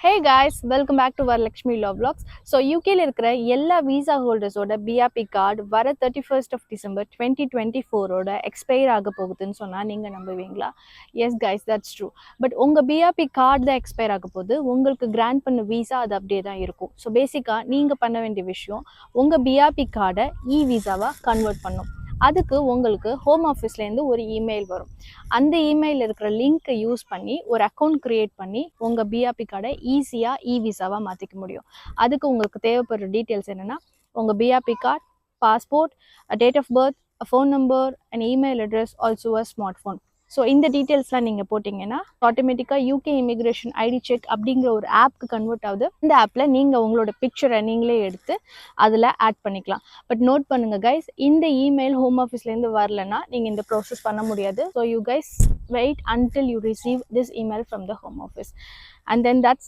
Hey guys, welcome back to Varalakshmi Law Vlogs. So UKல இருக்கிற எல்லா visa ஹோல்டர்ஸோட BRP card வர 31st of December 2024ஓட expire ஆக போகுதுன்னு சொன்னா நீங்க நம்புவீங்களா? Yes guys, that's true. But உங்க BRP கார்டு தான் எக்ஸ்பயர் ஆக போகுது. உங்களுக்கு கிராண்ட் பண்ண விசா அது அப்படியே தான் இருக்கும். ஸோ பேசிக்கா நீங்க பண்ண வேண்டிய விஷயம் உங்க BRP கார்டை விசாவா கன்வெர்ட் பண்ணும். அதுக்கு உங்களுக்கு ஹோம் ஆஃபீஸ்லேருந்து ஒரு இமெயில் வரும். அந்த இமெயிலில் இருக்கிற லிங்க்கை யூஸ் பண்ணி ஒரு அக்கௌண்ட் க்ரியேட் பண்ணி உங்கள் பிஆர்பி கார்டை ஈஸியாக விசாவாக மாற்றிக்க முடியும். அதுக்கு உங்களுக்கு தேவைப்படுற டீட்டெயில்ஸ் என்னென்னா உங்கள் BRP card, passport, date of birth, phone number and email address, also a smart phone. So இந்த டீட்டெயில்ஸ்லாம் நீங்கள் போட்டிங்கன்னா ஆட்டோமேட்டிக்காக யூகே இமிக்ரேஷன் ஐடி செக் அப்படிங்கிற ஒரு ஆப்க்கு கன்வெர்ட் ஆகுது. இந்த ஆப்பில் நீங்கள் உங்களோட பிக்சரை நீங்களே எடுத்து அதில் ஆட் பண்ணிக்கலாம். பட் நோட் பண்ணுங்கள் கைஸ், இந்த இமெயில் ஹோம் ஆஃபீஸ்லேருந்து வரலன்னா நீங்கள் இந்த ப்ராசஸ் பண்ண முடியாது. So you guys wait until you receive this email from the home office and then that's